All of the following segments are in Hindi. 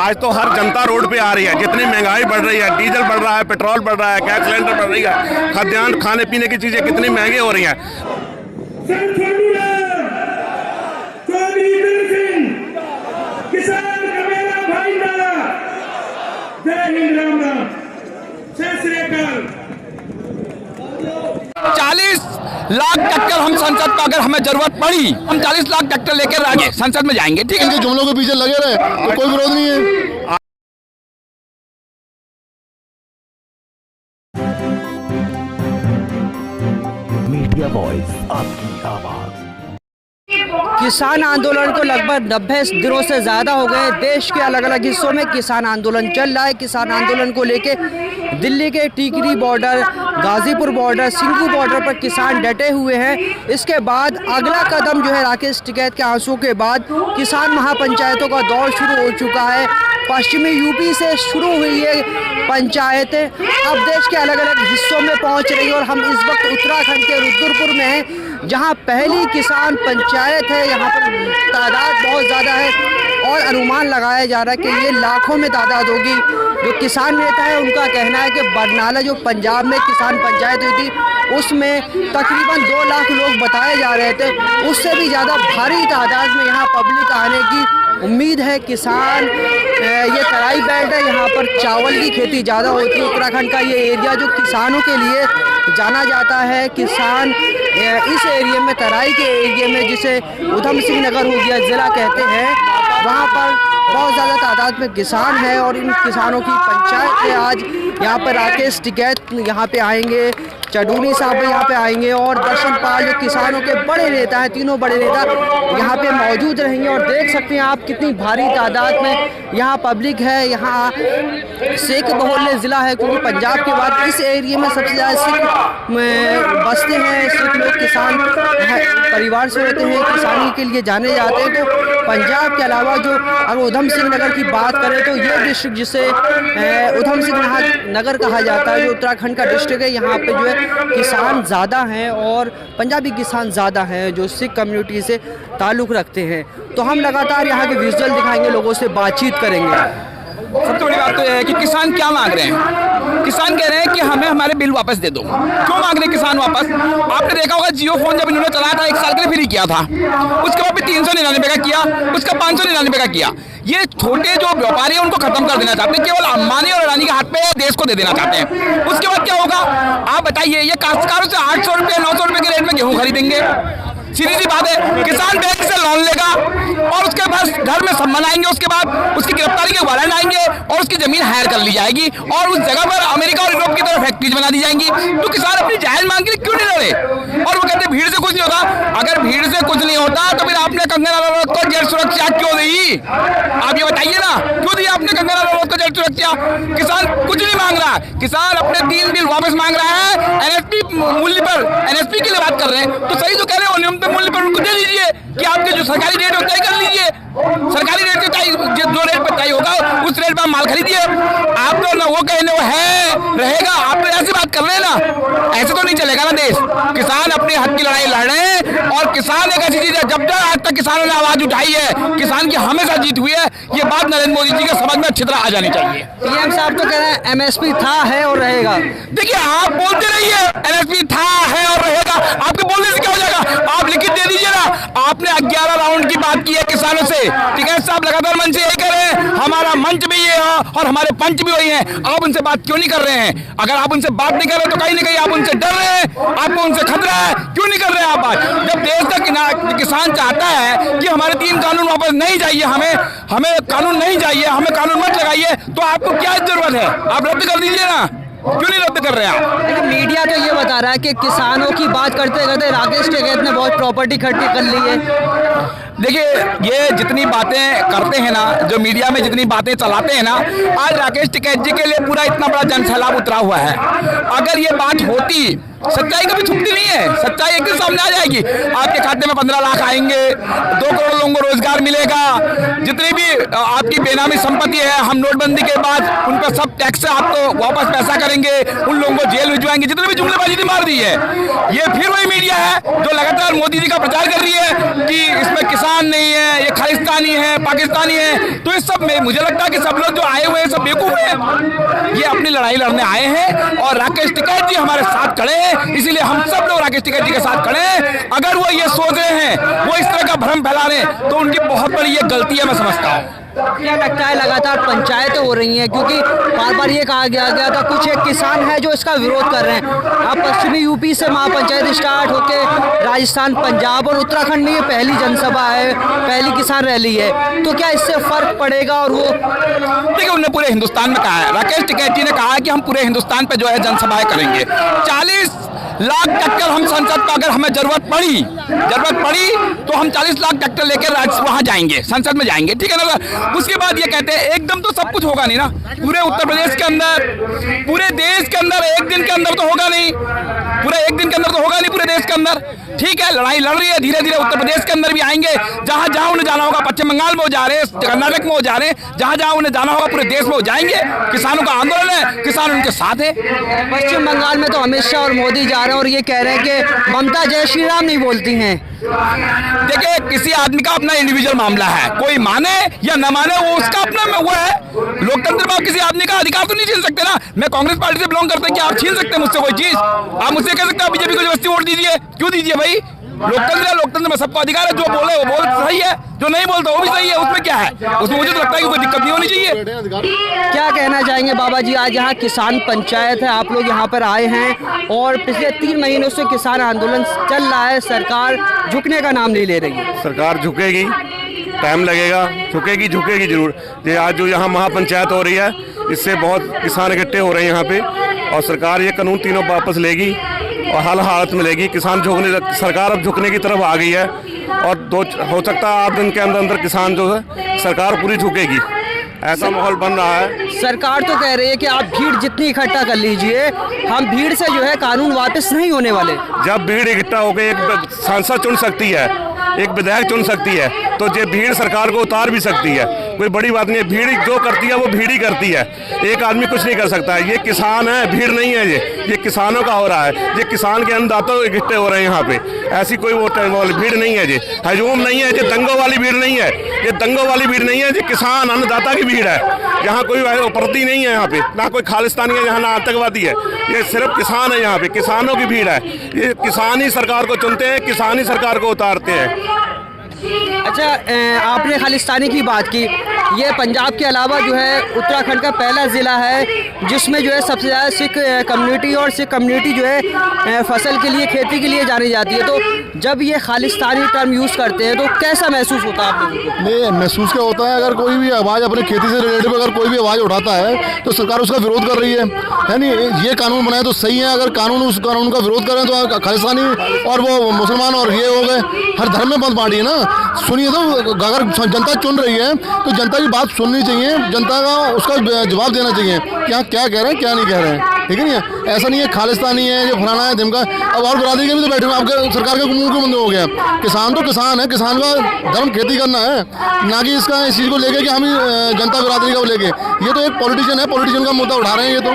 आज तो हर जनता रोड पे आ रही है। जितनी महंगाई बढ़ रही है, डीजल बढ़ रहा है, पेट्रोल बढ़ रहा है, गैस सिलेंडर बढ़ रही है, खाद्यान्न खाने पीने की चीजें कितनी महंगी हो रही हैं। किसान का मेरा भाईचारा, जय हिंद, राम राम, सत श्री अकाल। 40 लाख ट्रैक्टर हम संसद में, अगर हमें जरूरत पड़ी हम 40 लाख ट्रैक्टर लेकर आगे संसद में जाएंगे। ठीक है, इनके जुमलों के पीछे लगे रहे तो कोई विरोध नहीं है। मीडिया वॉइस, आपकी आवाज। किसान आंदोलन को लगभग 90 दिनों से ज़्यादा हो गए। देश के अलग अलग हिस्सों में किसान आंदोलन चल रहा है। किसान आंदोलन को लेके दिल्ली के Tikri border, Ghazipur border, Singhu border पर किसान डटे हुए हैं। इसके बाद अगला कदम जो है राकेश टिकैत के आंसू के बाद किसान महापंचायतों का दौर शुरू हो चुका है। पश्चिमी यूपी से शुरू हुई ये पंचायतें अब देश के अलग अलग हिस्सों में पहुंच रही है और हम इस वक्त उत्तराखंड के रुद्रपुर में हैं, जहां पहली किसान पंचायत है। यहाँ पर तादाद बहुत ज़्यादा है और अनुमान लगाया जा रहा है कि ये लाखों में तादाद होगी। जो किसान नेता है उनका कहना है कि बरनाला जो पंजाब में किसान पंचायत हुई थी उसमें तकरीबन 2 लाख लोग बताए जा रहे थे। उससे भी ज़्यादा भारी तादाद में यहाँ पब्लिक आने की उम्मीद है। किसान ये तराई बेल्ट है, यहाँ पर चावल की खेती ज़्यादा होती है। उत्तराखंड का ये एरिया जो किसानों के लिए जाना जाता है। किसान इस एरिया में, तराई के एरिया में, जिसे उधम सिंह नगर हो गया ज़िला कहते हैं, वहाँ पर बहुत ज़्यादा तादाद में किसान है और इन किसानों की पंचायत है। आज यहाँ पर राकेश टिकैत यहाँ पे आएंगे, चडूनी साहब यहाँ पे आएंगे और दर्शन पाल जो किसानों के बड़े नेता हैं, तीनों बड़े नेता यहाँ पे मौजूद रहेंगे। और देख सकते हैं आप कितनी भारी तादाद में यहाँ पब्लिक है। यहाँ सिख बहुल्य ज़िला है क्योंकि पंजाब के बाद इस एरिया में सबसे ज़्यादा सिख बसते हैं। सिख लोग किसान परिवार से होते हैं, किसानी के लिए जाने जाते हैं। तो पंजाब के अलावा जो अगर उधम सिंह नगर की बात करें तो ये डिस्ट्रिक्ट जिसे उधम सिंह नगर कहा जाता है, जो उत्तराखंड का डिस्ट्रिक्ट है, यहाँ पे जो है किसान ज़्यादा हैं और पंजाबी किसान ज़्यादा हैं जो सिख कम्युनिटी से ताल्लुक़ रखते हैं। तो हम लगातार यहाँ के विजुअल दिखाएंगे, लोगों से बातचीत करेंगे। सबसे बड़ी बात तो यह है कि किसान क्या मांग रहे हैं। किसान कह रहे हैं कि हमें हमारे बिल वापस दे दो। क्यों मांग रहे हैं किसान वापस? आपने देखा होगा जियो फोन जब इन्होंने चलाया था 1 साल के लिए फ्री किया था, उसके बाद फिर 399 का किया, उसका 599 का किया। ये छोटे जो व्यापारी हैं उनको खत्म कर देना चाहते हैं, केवल अंबानी और अडानी के हाथ पे देश को दे देना चाहते हैं। उसके बाद क्या होगा आप बताइए? ये काश्तकारों से 800 रुपये 900 रुपये के रेट में गेहूँ खरीदेंगे। सीधी सी बात है, किसान बैंक से लोन लेगा और उसके पास घर में सम्मान आएंगे, उसके बाद उसकी गिरफ्तारी के वारंट आएंगे और उसकी जमीन हायर कर ली जाएगी और उस जगह पर अमेरिका और यूरोप की तरह फैक्ट्रीज बना दी जाएंगी। तो किसान अपनी जायज मांग के लिए क्यों नहीं लड़े? और वो कहते भीड़ से कुछ नहीं होता। अगर भीड़ से कुछ नहीं होता तो फिर आपने कंगना रनौत को जेल सुरक्षा क्यों दी? आप ये बताइए ना, क्यों दी आपने कंगना रनौत को जेल सुरक्षा? किसान कुछ नहीं मांग रहा, किसान अपने 3 बिल वापस मांग रहा है। एनएसपी मूल्य पर, एनएसपी के लिए बात कर रहे हैं तो सही जो कह रहे हैं न्यूनतम मूल्य पर उनको दे दीजिए कि आपके जो सरकारी रेट है तय कर लीजिए। सरकारी रेट के जो रेट पर तय होगा उस रेट पर माल खरीदिए। आप तो ना वो कहने वो है रहेगा, आप तो ऐसी बात कर रहे हैं ना, ऐसे तो नहीं चलेगा ना देश। किसान अपने हक की लड़ाई लड़ रहे हैं और किसान एक ऐसी चीज है, जब तक आज तक किसानों ने आवाज उठाई है, किसान की हमेशा जीत हुई है। ये बात नरेंद्र मोदी जी के समझ में अच्छी तरह आ जानी चाहिए। पीएम साहब तो कह रहे हैं एमएसपी था, है और रहेगा। देखिए आप बोलते रहिए एमएसपी था, है और रहेगा, आपके बोलने से क्या हो जाएगा? आप लिखित दे दीजिए ना। आपने 11 राउंड की बात की है किसानों से, टिकैत साहब लगातार मंच से यही कह रहे हैं, हमारा मंच भी ये है और हमारे पंच भी वही हैं। आप उनसे बात क्यों नहीं कर रहे हैं? अगर आप उनसे बात नहीं कर रहे तो कहीं ना कहीं आप उनसे डर रहे हैं, आपको उनसे खतरा है। क्यों नहीं कर रहे हैं आप बात? जब देश का किसान चाहता है कि हमारे 3 कानून वापस नहीं चाहिए, हमें कानून नहीं चाहिए, हमें कानून मत लगाइए, तो आपको क्या जरूरत है? आप रद्द कर दीजिए ना। क्यों नहीं रद्द कर रहे हैं आप? लेकिन मीडिया तो ये बता रहा है कि किसानों की बात करते करते राकेश टिकैत ने बहुत प्रॉपर्टी इकट्ठी कर ली है। देखिए ये जितनी बातें करते हैं ना, जो मीडिया में जितनी बातें चलाते हैं ना, आज राकेश टिकैत जी के लिए पूरा इतना बड़ा जनसैलाब उतरा हुआ है। अगर ये बात होती, सच्चाई कभी छुपती नहीं है, सच्चाई एक दिन सामने आ जाएगी। आपके खाते में 15 लाख आएंगे, 2 करोड़ लोगों को रोजगार मिलेगा, जितनी भी आपकी बेनामी संपत्ति है हम नोटबंदी के बाद उन पर सब टैक्स से आपको वापस पैसा करेंगे, उन लोगों को जेल भिजवाएंगे, जितनी भी जुमलेबाजी मार दी है। ये फिर वही मीडिया है जो लगातार मोदी जी का प्रचार कर रही है कि इसमें इसमें किसान नहीं है, ये खालिस्तानी है, पाकिस्तानी है। तो इस सब में मुझे लगता है कि सब लोग जो आए हुए हैं सब बेवकूफ हैं। ये अपनी लड़ाई लड़ने आए हैं और राकेश टिकैत जी हमारे साथ खड़े हैं, इसीलिए हम सब लोग राकेश टिकैत जी के साथ खड़े हैं। अगर वो ये सोच रहे हैं, वो इस तरह का भ्रम फैला रहे हैं, तो उनकी बहुत बड़ी ये गलती है, मैं समझता हूँ। क्या लगता है लगातार पंचायतें हो रही हैं, क्योंकि बार बार ये कहा गया था कुछ एक किसान है जो इसका विरोध कर रहे हैं। अब पश्चिमी यूपी से महापंचायत स्टार्ट होकर राजस्थान, पंजाब और उत्तराखंड में ये पहली जनसभा है, पहली किसान रैली है, तो क्या इससे फर्क पड़ेगा? और वो देखिए, उन्होंने पूरे हिंदुस्तान में कहा है, राकेश टिकैत जी ने कहा है कि हम पूरे हिंदुस्तान पे जो है जनसभाएं करेंगे। 40 लाख ट्रैक्टर हम संसद में, अगर हमें जरूरत पड़ी तो हम 40 लाख ट्रैक्टर लेकर वहां जाएंगे, संसद में जाएंगे, ठीक है ना। उसके बाद ये कहते हैं एकदम तो सब कुछ होगा नहीं ना, पूरे उत्तर प्रदेश के अंदर, पूरे देश के अंदर एक दिन के अंदर तो होगा नहीं, पूरे एक दिन के अंदर तो होगा नहीं पूरे देश के अंदर। ठीक है, लड़ाई लड़ रही है, धीरे धीरे उत्तर प्रदेश के अंदर भी आएंगे, जहां जहां उन्हें जाना होगा, पश्चिम बंगाल में वो जा रहे हैं, कर्नाटक में वो जा रहे हैं, जहां जहां उन्हें जाना होगा पूरे देश में वो जाएंगे। किसानों का आंदोलन है, किसान उनके साथ है। पश्चिम बंगाल में तो अमित शाह और मोदी जा रहे हैं और ये कह रहे हैं कि ममता जय श्री राम नहीं बोलती हैं। देखिए, किसी आदमी का अपना इंडिविजुअल मामला है, कोई माने या न माने वो उसका अपना वो है। लोकतंत्र में आप किसी आदमी का अधिकार तो नहीं छीन सकते ना। मैं कांग्रेस पार्टी से बिलोंग करते हैं, कि आप छीन सकते हैं मुझसे कोई चीज? आप मुझसे कह सकते हैं बीजेपी को जबरदस्ती वोट दीजिए, क्यों दीजिए भाई? लोकतंत्र है, लोकतंत्र में सबको अधिकार है, जो बोले वो बोल सही है, जो नहीं बोलता वो भी सही है, उसमें क्या है? उसमें मुझे तो लगता है कि कोई दिक्कत नहीं होनी चाहिए। क्या कहना चाहेंगे बाबा जी, आज यहाँ किसान पंचायत है, आप लोग यहाँ पर आए हैं और पिछले 3 महीनों से किसान आंदोलन चल रहा है, सरकार झुकने का नाम नहीं ले रही है। सरकार झुकेगी, टाइम लगेगा, झुकेगी जरूर। ये आज जो यहाँ महापंचायत हो रही है, इससे बहुत किसान इकट्ठे हो रहे हैं यहाँ पे, और सरकार ये कानून तीनों वापस लेगी और हर हालत में लेगी। किसान सरकार अब झुकने की तरफ आ गई है, और हो सकता है 8 दिन के अंदर किसान जो है सरकार पूरी झुकेगी, ऐसा माहौल बन रहा है। सरकार तो कह रही है कि आप भीड़ जितनी इकट्ठा कर लीजिए, हम भीड़ से जो है कानून वापस नहीं होने वाले। जब भीड़ इकट्ठा होकर एक सांसद चुन सकती है, एक विधायक चुन सकती है, तो ये भीड़ सरकार को उतार भी सकती है। कोई बड़ी बात नहीं है, भीड़ जो करती है वो भीड़ ही करती है, एक आदमी कुछ नहीं कर सकता है। ये किसान है, भीड़ नहीं है, ये किसानों का हो रहा है, ये किसान के अन्नदाता इकट्ठे हो रहे हैं यहाँ पे। ऐसी कोई वो भीड़ नहीं है, ये हजूम नहीं है, ये दंगों वाली भीड़ नहीं है, ये दंगों वाली भीड़ नहीं है, ये किसान अन्नदाता की भीड़ है। यहाँ कोई उपरती नहीं है, यहाँ पे ना कोई खालिस्तानी है, यहाँ ना आतंकवादी है, ये सिर्फ किसान है। यहाँ पे किसानों की भीड़ है, ये किसान ही सरकार को चुनते हैं, किसान ही सरकार को उतारते हैं। अच्छा, आपने खालिस्तानी की बात की, ये पंजाब के अलावा जो है उत्तराखंड का पहला ज़िला है जिसमें जो है सबसे ज़्यादा सिख कम्युनिटी, और सिख कम्युनिटी जो है फसल के लिए, खेती के लिए जानी जाती है। तो जब ये खालिस्तानी टर्म यूज़ करते हैं तो कैसा महसूस होता है आप लोगों को? नहीं, महसूस क्या होता है, अगर कोई भी आवाज़ अपनी खेती से रिलेटेड अगर कोई भी आवाज़ उठाता है तो सरकार उसका विरोध कर रही है नहीं? ये कानून बनाए तो सही है, अगर कानून उस कानून का विरोध करें तो खालिस्तानी और वो मुसलमान और ये हो गए, हर धर्म में बंद पार्टी है ना। सुनिए, तो अगर जनता चुन रही है तो जनता की बात सुननी चाहिए, जनता का उसका जवाब देना चाहिए, क्या कह रहे हैं क्या नहीं कह रहे हैं, ठीक है नहीं? ऐसा नहीं है खालिस्तानी है, ये फलाना है, धिमका। अब और बरादरी के भी तो बैठे हुए, आपके सरकार के मुंह के बंद हो गया। किसान तो किसान है, किसान का धर्म खेती करना है, ना कि इसका इस चीज़ को लेके कि हम जनता बिरादरी का लेके। ये तो एक पॉलिटिशियन है, पॉलिटिशियन का मुद्दा उठा रहे हैं ये तो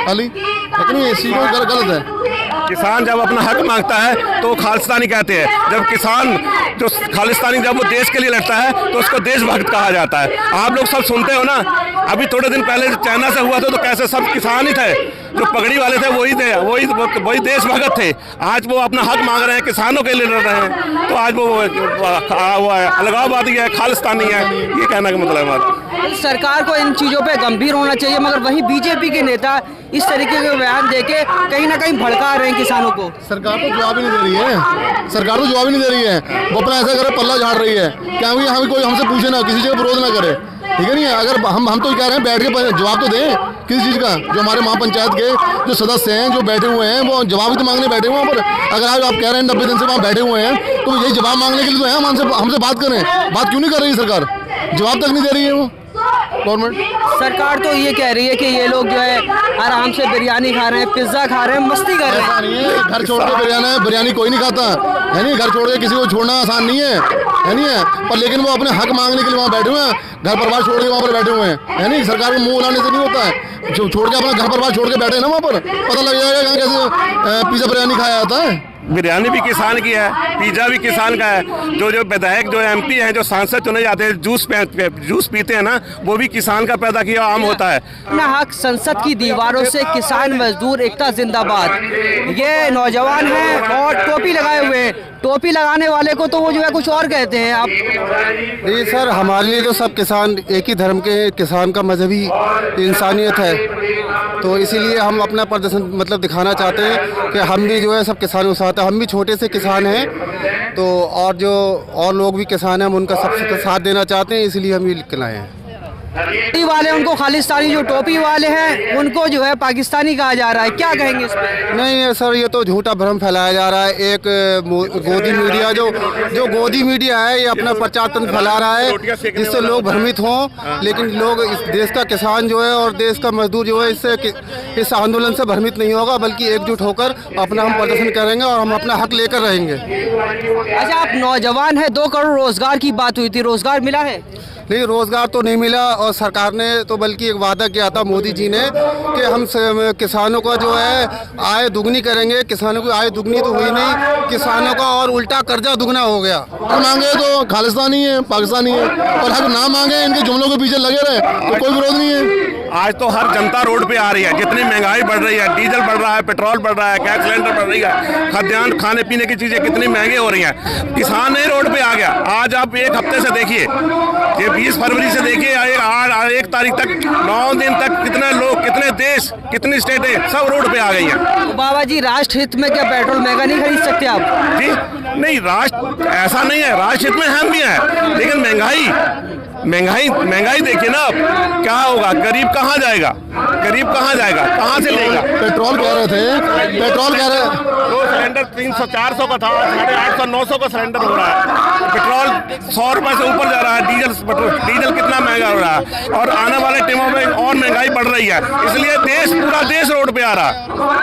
खाली, लेकिन इस चीज़ को गलत है। किसान जब अपना हक मांगता है तो खालिस्तानी कहते हैं, जब किसान जो खालिस्तानी जब वो देश के लिए लड़ता है तो उसको देशभक्त कहा जाता है। आप लोग सब सुनते हो ना, अभी थोड़े दिन पहले चाइना से हुआ था तो कैसे सब किसान ही थे, जो पगड़ी वाले थे वही थे, वही देशभक्त थे। आज वो अपना हक मांग रहे हैं, किसानों के लिए लड़ रहे हैं, तो आज वो अलगाववादी है, खालिस्तानी है, ये कहने का मतलब है हमारा। सरकार को इन चीज़ों पे गंभीर होना चाहिए, मगर वहीं बीजेपी के नेता इस तरीके के बयान देके कहीं ना कहीं भड़का रहे हैं किसानों को। सरकार तो जवाब ही नहीं दे रही है, सरकार तो जवाब ही नहीं दे रही है, वो अपना ऐसा करे पल्ला झाड़ रही है। क्या हमें कोई हमसे पूछे ना, किसी जगह विरोध ना करे, ठीक है नहीं? अगर हम तो कह रहे हैं बैठ के जवाब तो दें किसी चीज़ का। जो हमारे महापंचायत के जो सदस्य हैं जो बैठे हुए हैं वो जवाब ही तो मांगने बैठे हुए हैं। पर अगर आप कह रहे हैं 90 दिन से वहाँ बैठे हुए हैं तो यही जवाब मांगने के लिए तो है, हमसे बात करें। बात क्यों नहीं कर रही सरकार? जवाब तक नहीं दे रही है वो गवर्नमेंट। सरकार तो ये कह रही है कि ये लोग जो है आराम से बिरयानी खा रहे हैं, पिज्जा खा रहे हैं, मस्ती कर रहे हैं। नहीं है, घर छोड़ के बिरयानी कोई नहीं खाता है नहीं, घर छोड़ के किसी को छोड़ना आसान नहीं है नहीं है? पर लेकिन वो अपने हक मांगने के लिए वहाँ बैठे हुए हैं, घर परिवार छोड़ के वहाँ पर बैठे हुए हैं है नहीं? सरकार को मुंह उलाने से नहीं होता है। छोड़ के अपना घर परिवार छोड़ के बैठे हैं ना वहाँ पर, पता लग जाएगा कहाँ कैसे पिज्जा बिरयानी खाया जाता है। बिरयानी भी किसान की है, पिज्जा भी किसान का है। जो विधायक जो एमपी हैं, जो सांसद चुने जाते हैं, जूस पीते हैं ना, वो भी किसान का पैदा किया आम होता है। अपना हक संसद की दीवारों से किसान मजदूर एकता जिंदाबाद। ये नौजवान हैं और टोपी लगाए हुए हैं। टोपी लगाने वाले को तो वो जो है कुछ और कहते हैं। आप नहीं सर, हमारे लिए तो सब किसान एक ही धर्म के हैं। किसान का मजहबी इंसानियत है, तो इसीलिए हम अपना प्रदर्शन मतलब दिखाना चाहते हैं कि हम भी जो है सब किसानों के साथ हैं। हम भी छोटे से किसान हैं, तो और जो और लोग भी किसान हैं, हम उनका सबसे साथ देना चाहते हैं, इसलिए हम ये लिखना है। टोपी वाले उनको खालिस्तानी, जो टोपी वाले हैं उनको जो है पाकिस्तानी कहा जा रहा है, क्या कहेंगे इस पर? नहीं सर, ये तो झूठा भ्रम फैलाया जा रहा है। एक गोदी मीडिया जो गोदी मीडिया है, ये अपना प्रचार तंत्र फैला रहा है जिससे लोग भ्रमित हों। लेकिन लोग, इस देश का किसान जो है और देश का मजदूर जो है, इस आंदोलन से भ्रमित नहीं होगा, बल्कि एकजुट होकर अपना हम प्रदर्शन करेंगे और हम अपना हक लेकर रहेंगे। अच्छा, आप नौजवान हैं, 2 करोड़ रोजगार की बात हुई थी, रोजगार मिला है? नहीं, रोज़गार तो नहीं मिला, और सरकार ने तो बल्कि एक वादा किया था मोदी जी ने कि हम किसानों का जो है आय दुगनी करेंगे। किसानों की आय दुगनी तो हुई नहीं, किसानों का और उल्टा कर्जा दुगना हो गया। मांगे तो खालिस्तानी है, पाकिस्तानी है, और हक ना मांगे इनके जुमलों के पीछे लगे रहे तो कोई विरोध नहीं है। आज तो हर जनता रोड पे आ रही है। जितनी महंगाई बढ़ रही है, डीजल बढ़ रहा है, पेट्रोल बढ़ रहा है, गैस सिलेंडर बढ़ रही है, खाद्यान्न खाने पीने की चीजें कितनी महंगी हो रही हैं, किसान नहीं रोड पे आ गया। आज आप एक हफ्ते से देखिए, ये 20 फरवरी से देखिए, 1 तारीख तक 9 दिन तक कितने लोग, कितने देश, कितनी स्टेटें सब रोड पे आ गई हैं। बाबा जी, राष्ट्र हित में क्या पेट्रोल महंगा नहीं खरीद सकते आप? जी नहीं, राष्ट्र ऐसा नहीं है, राष्ट्र हित में हम भी हैं, लेकिन महंगाई देखिए ना, अब क्या होगा? गरीब कहाँ जाएगा? कहाँ से लेगा? पेट्रोल कह रहे थे, पेट्रोल कह रहे, तो सिलेंडर 300 400 का था, 850 900 का सिलेंडर हो रहा है। पेट्रोल 100 रुपए से ऊपर जा रहा है। डीजल कितना महंगा हो रहा है, और आने वाले टाइमों में और महंगाई बढ़ रही है। इसलिए पूरा देश रोड पे आ रहा है।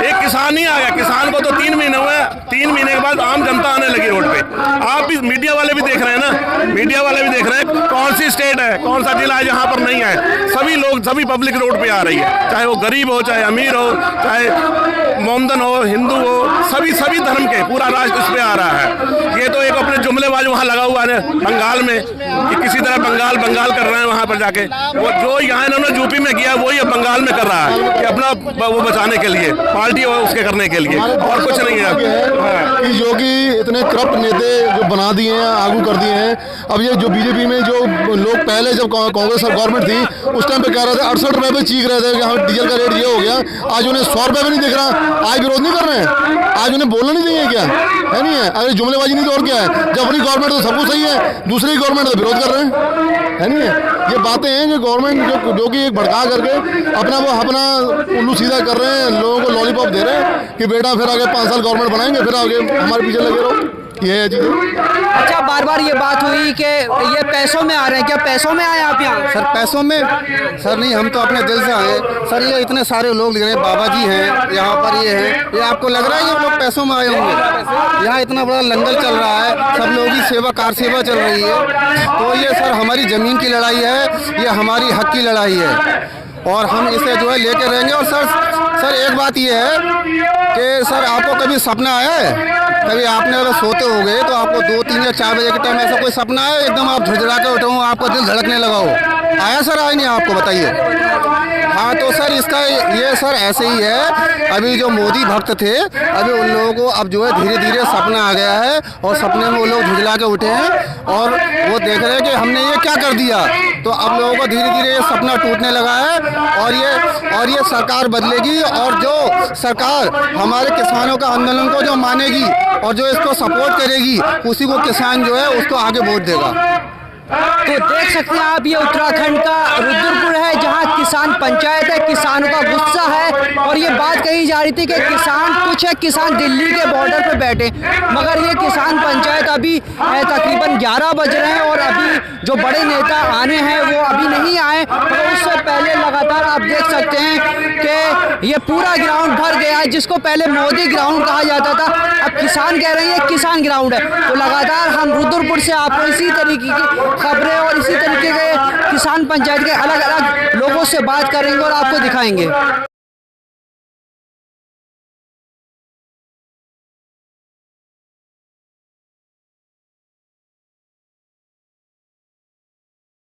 एक किसान नहीं आ गया, किसान को तो 3 महीने हुए। 3 महीने के बाद आम जनता आने लगी रोड पे। आप भी, मीडिया वाले भी देख रहे हैं ना, मीडिया वाले भी देख रहे हैं कौन सी स्टेट है, कौन सा जिला है जहाँ पर नहीं है। सभी लोग, सभी पब्लिक रोड पे आ रही है, चाहे वो गरीब हो, चाहे अमीर हो, चाहे मोमदन हो, हिंदू हो, सभी धर्म के, पूरा राष्ट्र इस पे आ रहा है। ये तो एक अपने जुमलेबाज वहाँ लगा हुआ है बंगाल में, कि किसी तरह बंगाल कर रहे हैं वहाँ पर जाके। वो जो यहाँ इन्होंने यूपी में किया, वही अब बंगाल में कर रहा है, कि अपना वो बचाने के लिए, पार्टी हो उसके करने के लिए, और कुछ नहीं है। कि योगी इतने करप्ट नेता जो बना दिए हैं, आगू कर दिए हैं। अब ये जो बीजेपी में जो लोग पहले जब कांग्रेस गवर्नमेंट थी, उस टाइम पे कह रहे थे 68 रुपए पे चीख रहे थे कि हाँ डीजल का रेट ये हो गया, आज उन्हें 100 रुपए भी नहीं दिख रहा। आज विरोध नहीं कर रहे हैं, आज उन्हें बोलना नहीं चाहिए क्या है? नहीं है, अगर जुमलेबाजी नहीं तो और क्या है? जब अपनी गवर्नमेंट तो सब कुछ सही है, दूसरी गवर्नमेंट तो विरोध कर रहे हैं, है नहीं है? ये बातें हैं जो गवर्नमेंट जो कि एक भड़का करके अपना उल्लू सीधा कर रहे हैं, लोगों को लॉलीपॉप दे रहे हैं कि बेटा फिर आगे 5 साल गवर्नमेंट बनाएंगे, फिर आगे हमारे पीछे लगे रहो। ये है चीज़ें। अच्छा, बार ये बात हुई कि ये पैसों में आ रहे हैं, क्या पैसों में आए आप यहाँ? सर पैसों में? सर नहीं, हम तो अपने दिल से आए। सर ये इतने सारे लोग दिख रहे हैं, बाबा जी हैं यहाँ पर, ये हैं, ये आपको लग रहा है ये लोग पैसों में आए होंगे? यहाँ इतना बड़ा लंगर चल रहा है, सब लोगों की सेवा, कार सेवा चल रही है। तो ये सर हमारी ज़मीन की लड़ाई है, ये हमारी हक की लड़ाई है, और हम इसे जो है लेके रहेंगे। और सर एक बात ये है कि सर आपको कभी सपना आया है? कभी आपने अगर सोते हो गए तो आपको 2, 3 या 4 बजे के टाइम ऐसा कोई सपना है, एकदम आप झुझला के उठो, आपका दिल धड़कने लगा हो? आया सर? आया नहीं आपको? बताइए। हाँ, तो सर इसका ये सर ऐसे ही है। अभी जो मोदी भक्त थे, अभी उन लोगों को अब जो है धीरे धीरे सपना आ गया है, और सपने में वो लोग झुझला के उठे हैं, और वो देख रहे हैं कि हमने ये क्या कर दिया। तो अब लोगों को धीरे धीरे ये सपना टूटने लगा है, और ये सरकार बदलेगी, और जो सरकार हमारे किसानों का आंदोलन को जो मानेगी और जो इसको सपोर्ट करेगी, उसी को किसान जो है उसको आगे वोट देगा। तो देख सकते हैं आप, ये उत्तराखंड का रुद्रपुर है, जहां किसान पंचायत है, किसानों का गुस्सा है। और ये बात कही जा रही थी कि किसान दिल्ली के बॉर्डर पे बैठे, मगर ये किसान पंचायत अभी तकरीबन 11 बज रहे हैं, और अभी जो बड़े नेता आने हैं वो अभी नहीं आए। तो उससे पहले लगातार आप देख सकते हैं कि ये पूरा ग्राउंड भर गया है, जिसको पहले मोदी ग्राउंड कहा जाता था, अब किसान कह रहे हैं ये किसान ग्राउंड है। तो लगातार हम रुद्रपुर से आपको इसी तरीके की खबरें और इसी तरीके के किसान पंचायत के अलग अलग लोगों से बात करेंगे और आपको दिखाएंगे।